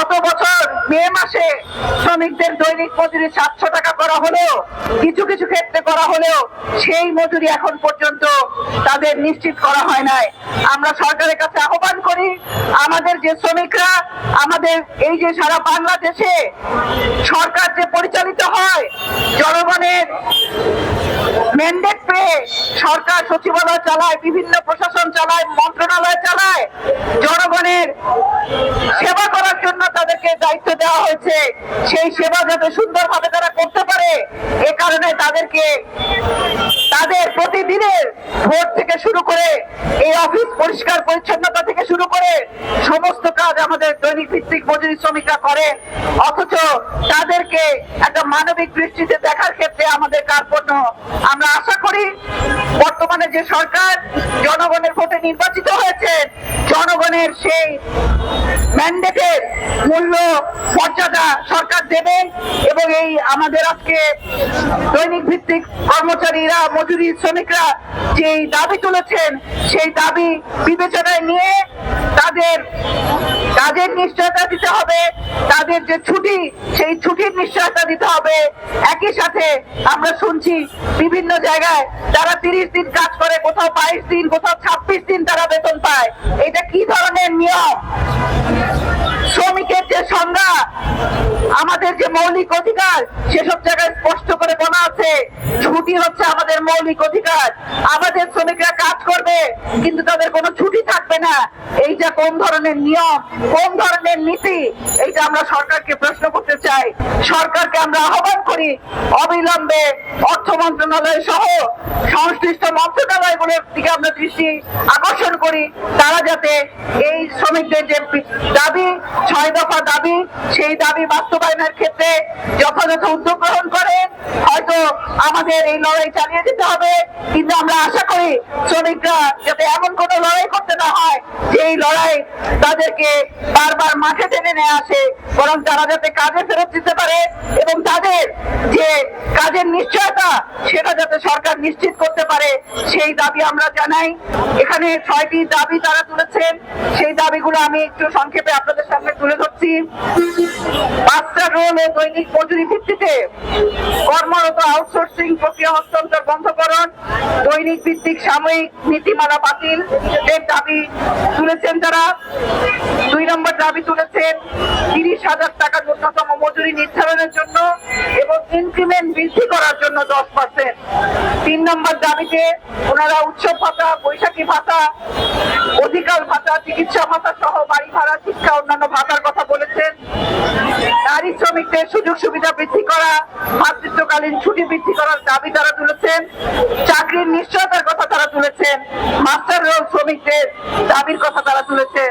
গত বছর মে মাসে শ্রমিকদের দৈনিক মজুরি 700 টাকা করা হলেও কিছু কিছু ক্ষেত্রে করা হলেও সেই মজুরি এখন পর্যন্ত তাদের নিশ্চিত করা হয় নাই। আমরা সরকারের কাছে আহ্বান করি, আমাদের যে শ্রমিকরা, আমাদের এই যে সারা বাংলাদেশে সরকার যে পরিচালিত হয়, জনগণের ম্যান্ডেট পেয়ে সরকার সচিবালয় চালায়, বিভিন্ন প্রশাসন চালায়, মন্ত্রণালয় চালায়, জনগণের সেবা করার জন্য তাদেরকে দায়িত্ব দেওয়া হয়েছে। সেই সেবা যাতে সুন্দরভাবে তারা করতে পারে, এ কারণে তাদেরকে তাদের প্রতিদিনের ভোট থেকে শুরু করে এই অফিস পরিষ্কার পরিচ্ছন্নতা থেকে শুরু করে সমস্ত কাজ আমাদের দৈনিক ভিত্তিক মজুরি শ্রমিকরা করেন। অথচ তাদেরকে একটা মানবিক দৃষ্টিতে দেখার ক্ষেত্রে আমাদের কার্পণ্য। আমরা আশা করি বর্তমানে যে সরকার জনগণের ভোটে নির্বাচিত হয়েছে, জনগণের সেই ম্যান্ডেটের মূল্য মর্যাদা সরকার দেবেন এবং এই আমাদের আজকে দৈনিক ভিত্তিক কর্মচারীরা, মজুরি শ্রমিকরা যেই দাবি তুলেছেন, সেই দাবি বিবেচনায় নিয়ে তাদের কাজের নিশ্চয়তা দিতে হবে, তাদের যে ছুটি সেই ছুটির নিশ্চয়তা দিতে হবে। একই সাথে আমরা শুনছি বিভিন্ন জায়গায় তারা 30 দিন কাজ করে, কোথাও 22 দিন, কোথাও 26 দিন তারা বেতন পায়। এটা কি ধরনের নিয়ম? শ্রমিকের যে সংজ্ঞা, আমাদের যে মৌলিক অধিকার, সেসব জায়গায় স্পষ্ট করে বলা আছে ছুটি হচ্ছে আমাদের মৌলিক অধিকার। আমাদের শ্রমিকরা কাজ করবে কিন্তু তাদের কোনো ছুটি থাকবে না। এইটা কোন ধরনের নিয়ম, কোন ধরনের নীতি? এইটা আমরা সরকারকে প্রশ্ন করতে চাই। সরকারকে আমরা আহ্বান করি অবিলম্বে অর্থ মন্ত্রণালয় সহ সংশ্লিষ্ট মন্ত্রণালয়গুলোর দিকে আমরা দৃষ্টি আকর্ষণ করি, তারা যাতে এই শ্রমিকদের যে দাবি, 6 দফা দাবি, সেই দাবি বাস্তবায়নের ক্ষেত্রে যথাযথ উদ্যোগ গ্রহণ করেন। হয়তো আমাদের এই লড়াই চালিয়ে যেতে হবে, কিন্তু আমরা আশা করি শ্রমিকরা যাতে এমন কোন লড়াই করতে না হয় যে এই লড়াই তাদেরকে বারবার মাঠে টেনে নিয়ে আসে, বরং তারা যাতে কাজে ফেরত দিতে পারে এবং তাদের যে কাজের নিশ্চয়তা সেটা যাতে সরকার নিশ্চিত করতে পারে, সেই দাবি আমরা জানাই। এখানে 6টি দাবি তারা তুলেছেন, সেই দাবিগুলো আমি একটু সংক্ষেপে আপনাদের সামনে তুলে ধরছি। মাস্টার রোল ও দৈনিক মজুরি ভিত্তিতে কর্মরত আউটসোর্সিং প্রক্রিয়া হস্তান্তর বন্ধকরণ, দৈনিক ভিত্তিক সাময়িক নীতিমালা বাতিল এর দাবি তুলেছেন তারা। 2 নম্বর দাবি তুলেছেন 30,000 টাকা ন্যূনতম মজুরি নির্ধারণের জন্য এবং ইনক্রিমেন্ট বৃদ্ধি করার জন্য 10%। 3 নম্বর দাবিতে ওনারা উৎসব ভাতা, বৈশাখী ভাতা, অধিকার ভাতা, চিকিৎসা ভাতা সহ বাড়ি ভাড়া, শিক্ষা, অন্যান্য ভাতার কথা বলেছেন। নারী শ্রমিকদের সুযোগ সুবিধা বৃদ্ধি করা, মাতৃত্বকালীন ছুটি বৃদ্ধি করার দাবি তারা তুলেছেন। চাকরির নিশ্চয়তার কথা তারা তুলেছেন। মাস্টার রোল শ্রমিকদের দাবির কথা তারা তুলেছেন।